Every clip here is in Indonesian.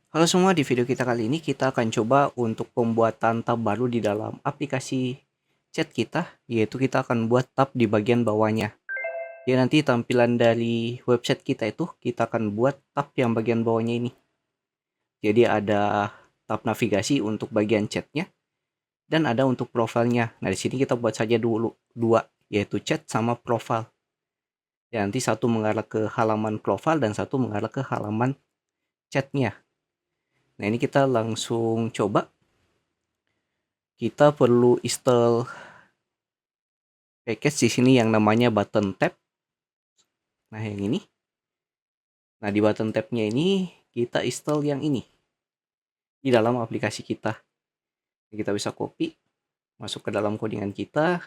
Halo semua, di video kita kali ini kita akan coba untuk pembuatan tab baru di dalam aplikasi chat kita, yaitu kita akan buat tab di bagian bawahnya. Jadi nanti tampilan dari website kita itu kita akan buat tab yang bagian bawahnya ini. Jadi ada tab navigasi untuk bagian chatnya dan ada untuk profilnya. Nah, di sini kita buat saja dulu dua, yaitu chat sama profile. Ya, nanti satu mengarah ke halaman profile dan satu mengarah ke halaman chatnya. Nah, ini kita langsung coba. Kita perlu install package di sini yang namanya button tab. Nah, yang ini. Nah, di button tab-nya ini kita install yang ini di dalam aplikasi kita. Kita bisa copy, masuk ke dalam codingan kita,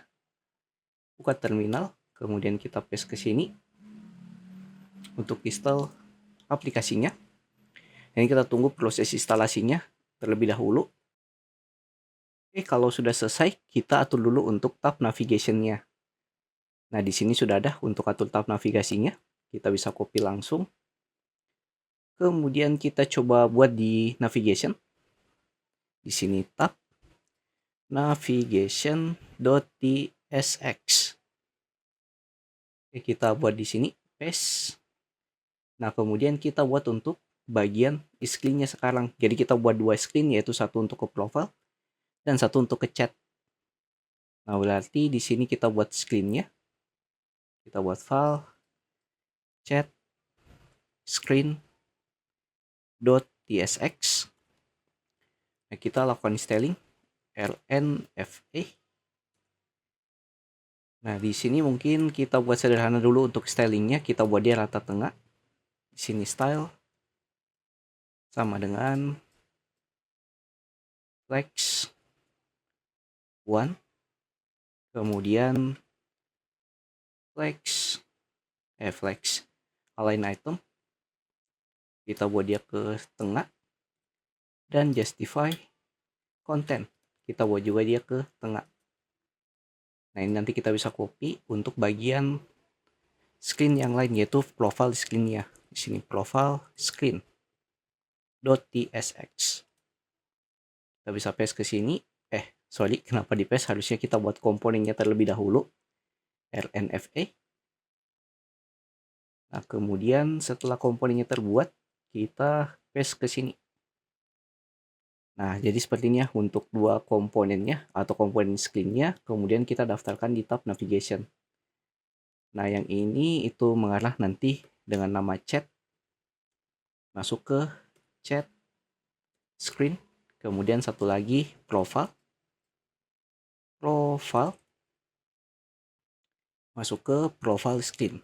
buka terminal, kemudian kita paste ke sini untuk install aplikasinya. Ini kita tunggu proses instalasinya terlebih dahulu. Oke, kalau sudah selesai, kita atur dulu untuk tab navigation-nya. Nah, di sini sudah ada untuk atur tab navigasinya. Kita bisa copy langsung. Kemudian kita coba buat di navigation. Di sini tab navigation.tsx. Oke, kita buat di sini paste. Nah, kemudian kita buat untuk bagian screen-nya sekarang. Jadi kita buat dua screen, yaitu satu untuk ke profile dan satu untuk ke chat. Nah, berarti di sini kita buat screen-nya. Kita buat file chat screen.tsx. Nah, kita lakukan styling lnfa. Nah, di sini mungkin kita buat sederhana dulu untuk stylingnya. Kita buat dia rata tengah. Di sini style sama dengan flex 1. Kemudian flex align item. Kita buat dia ke tengah. Dan justify content. Kita buat juga dia ke tengah. Nah, ini nanti kita bisa copy untuk bagian screen yang lain, yaitu profile screen-nya. Di sini profile screen.tsx. Kita bisa paste ke sini. Kenapa di paste? Harusnya kita buat komponennya terlebih dahulu. lnfa. Nah, kemudian setelah komponennya terbuat, kita paste ke sini. Nah, jadi seperti ini ya untuk dua komponennya atau komponen screen-nya. Kemudian kita daftarkan di tab navigation. Nah, yang ini itu mengarah nanti dengan nama chat. Masuk ke chat screen. Kemudian satu lagi profile. Masuk ke profile screen.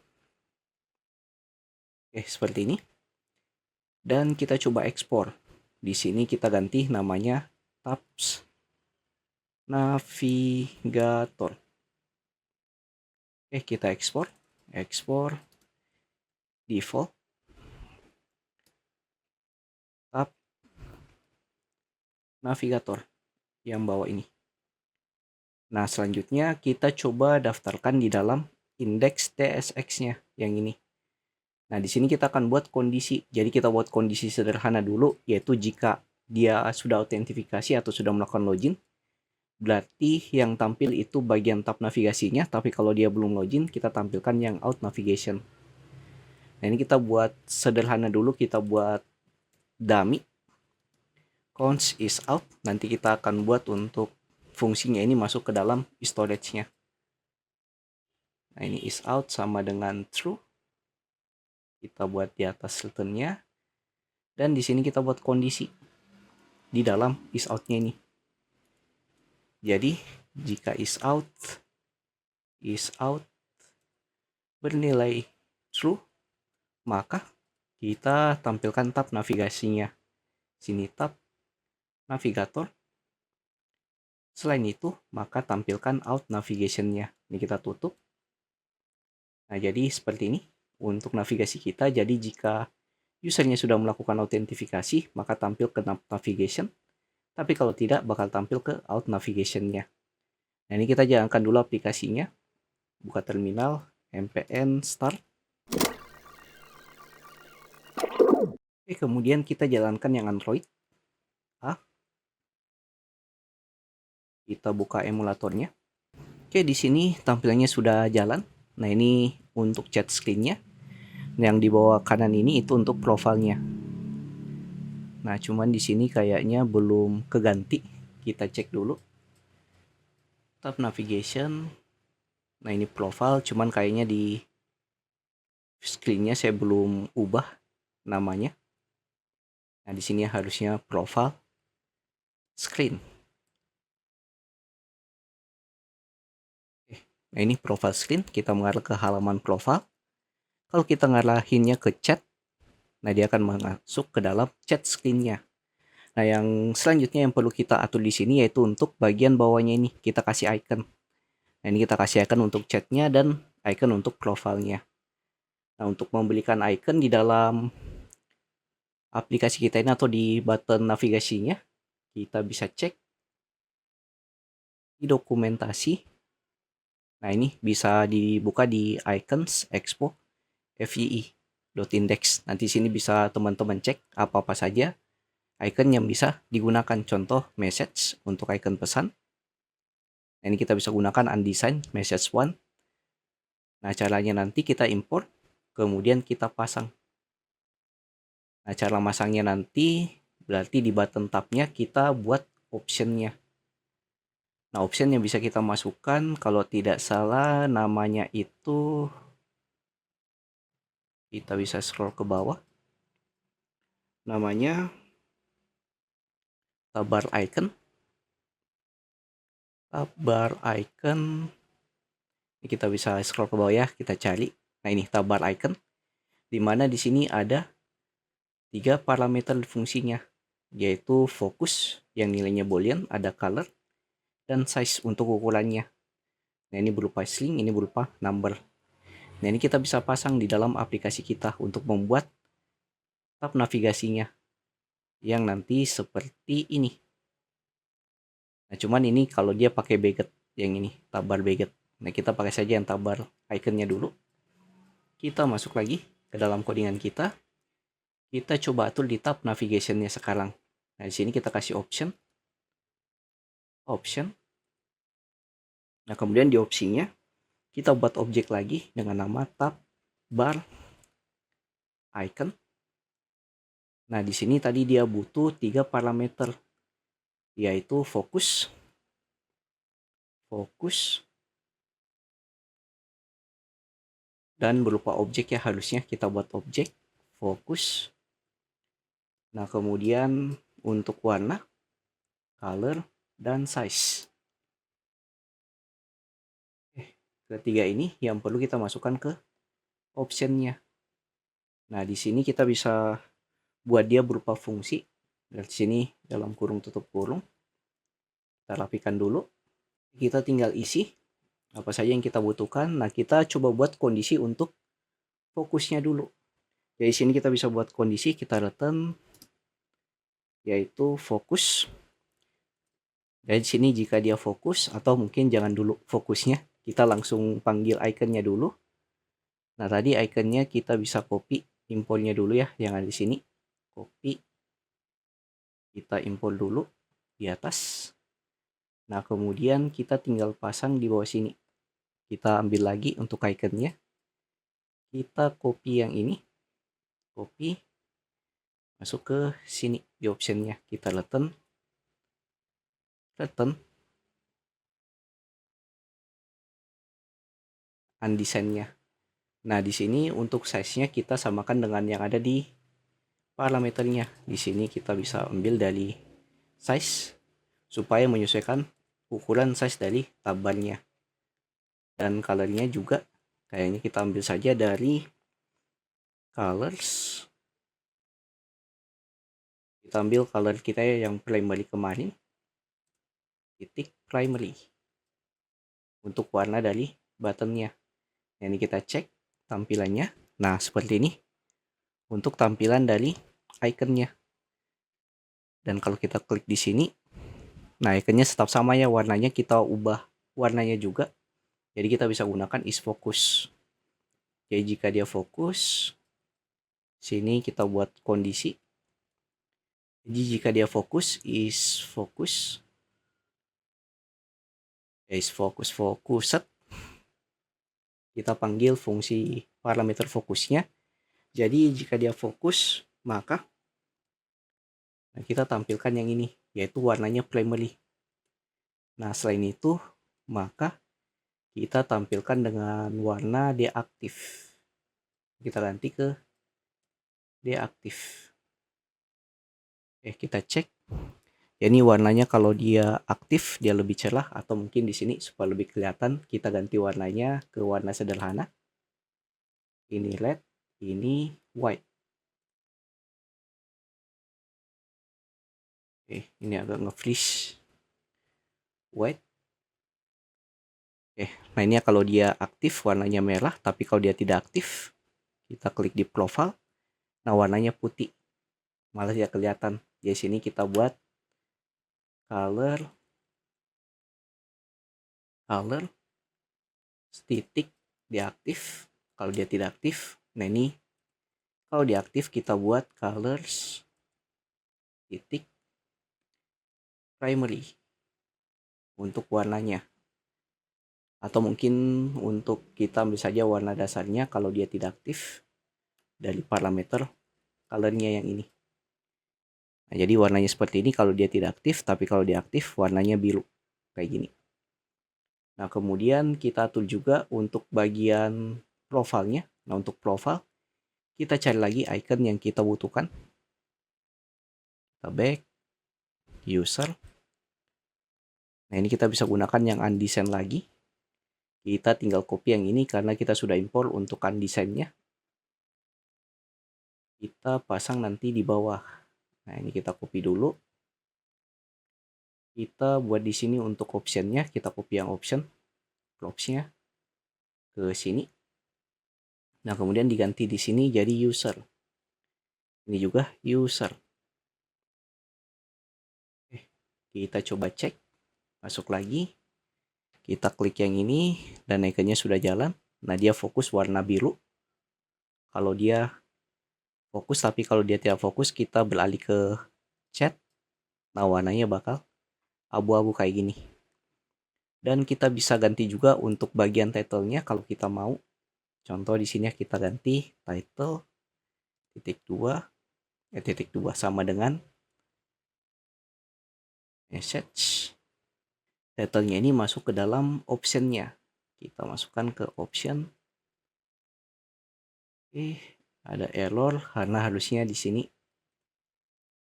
Oke, seperti ini. Dan kita coba ekspor. Di sini kita ganti namanya tabs navigator. Oke, kita ekspor default tab navigator yang bawah ini. Nah, selanjutnya kita coba daftarkan di dalam indeks tsx-nya yang ini. Nah, di sini kita akan buat kondisi. Jadi kita buat kondisi sederhana dulu, yaitu jika dia sudah autentifikasi atau sudah melakukan login, berarti yang tampil itu bagian tab navigasinya, tapi kalau dia belum login, kita tampilkan yang out navigation. Nah, ini kita buat sederhana dulu, kita buat dummy const is out. Nanti kita akan buat untuk fungsinya ini masuk ke dalam storage-nya. Nah, ini is out sama dengan true. Kita buat di atas return-nya. Dan di sini kita buat kondisi di dalam is out-nya ini. Jadi, jika is out bernilai true, maka kita tampilkan tab navigasinya. Sini tab navigator. Selain itu, maka tampilkan out navigation-nya. Ini kita tutup. Nah, jadi seperti ini untuk navigasi kita. Jadi jika usernya sudah melakukan autentifikasi, maka tampil ke navigation. Tapi kalau tidak, bakal tampil ke out navigation-nya. Nah, ini kita jalankan dulu aplikasinya. Buka terminal, npm start. Oke, kemudian kita jalankan yang Android. Kita buka emulatornya. Oke, di sini tampilannya sudah jalan. Nah, ini untuk chat screen-nya. Yang di bawah kanan ini itu untuk profilnya. Nah, cuman di sini kayaknya belum keganti. Kita cek dulu. Tab navigation. Nah, ini profile, cuman kayaknya di screen-nya saya belum ubah namanya. Nah, di sini harusnya profile screen. Nah, ini profile screen, kita mengarah ke halaman profile. Kalau kita ngarahinnya ke chat, nah dia akan masuk ke dalam chat screen-nya. Nah, yang selanjutnya yang perlu kita atur di sini yaitu untuk bagian bawahnya ini, kita kasih icon. Nah, ini kita kasih icon untuk chatnya dan icon untuk profilnya. Nah, untuk memberikan icon di dalam aplikasi kita ini atau di button navigasinya, kita bisa cek di dokumentasi. Nah, ini bisa dibuka di icons expo fii.index. Nanti sini bisa teman-teman cek apa-apa saja icon yang bisa digunakan. Contoh message untuk icon pesan. Nah, ini kita bisa gunakan undesign message one. Nah, caranya nanti kita import, kemudian kita pasang. Nah, cara masangnya nanti berarti di button tabnya kita buat optionnya. Nah, option yang bisa kita masukkan kalau tidak salah namanya itu, kita bisa scroll ke bawah. Namanya bar icon. Bar icon. Ini kita bisa scroll ke bawah ya, kita cari. Nah, ini tab bar icon. Dimana di sini ada 3 parameter fungsinya, yaitu fokus yang nilainya boolean, ada color, dan size untuk ukurannya. Nah, ini berupa string, ini berupa number. Nah, ini kita bisa pasang di dalam aplikasi kita untuk membuat tab navigasinya yang nanti seperti ini. Nah, cuman ini kalau dia pakai baget yang ini, tab bar baget. Nah, kita pakai saja yang tab bar iconnya dulu. Kita masuk lagi ke dalam codingan kita. Kita coba atur di tab navigationnya sekarang. Nah, di sini kita kasih option. Nah, kemudian di opsinya kita buat objek lagi dengan nama tab bar icon. Nah, di sini tadi dia butuh 3 parameter, yaitu fokus, dan berupa objek ya, harusnya kita buat objek fokus. Nah, kemudian untuk warna, color, dan size. Ketiga ini yang perlu kita masukkan ke optionnya. Nah, di sini kita bisa buat dia berupa fungsi. Dari sini dalam kurung tutup kurung. Kita rapikan dulu. Kita tinggal isi apa saja yang kita butuhkan. Nah, kita coba buat kondisi untuk fokusnya dulu. Dari sini kita bisa buat kondisi, kita return yaitu fokus. Dari sini jika dia fokus, atau mungkin jangan dulu fokusnya, kita langsung panggil iconnya dulu. Nah, tadi iconnya kita bisa copy importnya dulu ya, yang ada di sini. Copy, kita import dulu di atas. Nah, kemudian kita tinggal pasang di bawah sini. Kita ambil lagi untuk iconnya. Kita copy yang ini. Copy. Masuk ke sini di optionnya. Kita return. Undesign-nya. Nah, di sini untuk size-nya kita samakan dengan yang ada di parameternya. Di sini kita bisa ambil dari size supaya menyesuaikan ukuran size dari tabbarnya. Dan colornya juga kayaknya kita ambil saja dari colors. Kita ambil color kita yang primary kemarin, titik primary, untuk warna dari buttonnya. Ini kita cek tampilannya. Nah, seperti ini untuk tampilan dari iconnya. Dan kalau kita klik di sini, nah iconnya tetap sama ya, warnanya kita ubah warnanya juga. Jadi kita bisa gunakan is focus. Jadi jika dia fokus, Sini kita buat kondisi. Jadi jika dia fokus, is focused, set. Kita panggil fungsi parameter fokusnya. Jadi jika dia fokus, maka kita tampilkan yang ini, yaitu warnanya primary. Nah, selain itu, maka kita tampilkan dengan warna deaktif. Kita ganti ke deaktif. Kita cek. Ya, ini warnanya kalau dia aktif dia lebih cerah, atau mungkin di sini supaya lebih kelihatan kita ganti warnanya ke warna sederhana. Ini red, ini white. Ini agak nge-freeze. White. Nah ini kalau dia aktif warnanya merah, tapi kalau dia tidak aktif, kita klik di profile. Nah warnanya putih, malah tidak kelihatan. Di sini kita buat color titik diaktif. Kalau dia tidak aktif, nah ini kalau diaktif kita buat colors titik primary untuk warnanya. Atau mungkin untuk kita ambil saja warna dasarnya kalau dia tidak aktif dari parameter colornya yang ini. Nah, jadi warnanya seperti ini kalau dia tidak aktif, tapi kalau dia aktif warnanya biru kayak gini. Nah kemudian kita atur juga untuk bagian profilnya. Nah untuk profile kita cari lagi icon yang kita butuhkan. Kita back, user. Nah ini kita bisa gunakan yang undesign lagi. Kita tinggal copy yang ini karena kita sudah import untuk undesignnya. Kita pasang nanti di bawah. Nah ini kita copy dulu. Kita buat di sini untuk optionnya, kita copy yang option, blocks-nya ke sini. Nah kemudian diganti di sini jadi user. Ini juga user. Kita coba cek, masuk lagi. Kita klik yang ini dan ikonnya sudah jalan. Nah dia fokus warna biru. Kalau dia fokus, tapi kalau dia tidak fokus kita beralih ke chat. Nah warnanya bakal abu-abu kayak gini. Dan kita bisa ganti juga untuk bagian title-nya kalau kita mau. Contoh di sini kita ganti title titik 2 sama dengan message. Title-nya ini masuk ke dalam option-nya. Kita masukkan ke option. Ada error karena harusnya di sini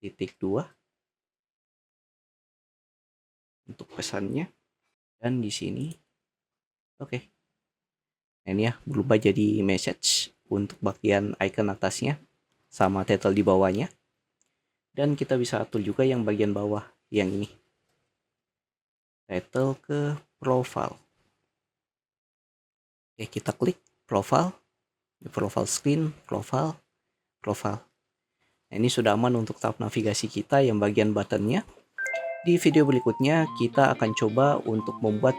titik 2 untuk pesannya, dan di sini oke. Nah, ini ya berubah jadi message untuk bagian icon atasnya sama title di bawahnya. Dan kita bisa atur juga yang bagian bawah yang ini, title ke profile. Kita klik profile, screen, profile. Nah, ini sudah aman untuk tab navigasi kita yang bagian buttonnya. Di video berikutnya kita akan coba untuk membuat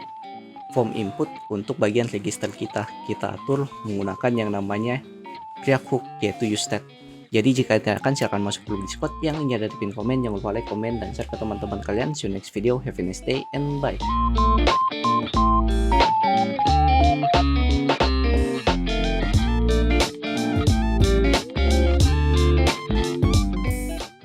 form input untuk bagian register kita. Kita atur menggunakan yang namanya React Hook, yaitu useStat. Jadi jika ditanyakan silahkan masuk dulu di Discord, yang ingin ada di pin komen, jangan lupa like, komen, dan share ke teman-teman kalian. See you next video, have a nice day, and bye.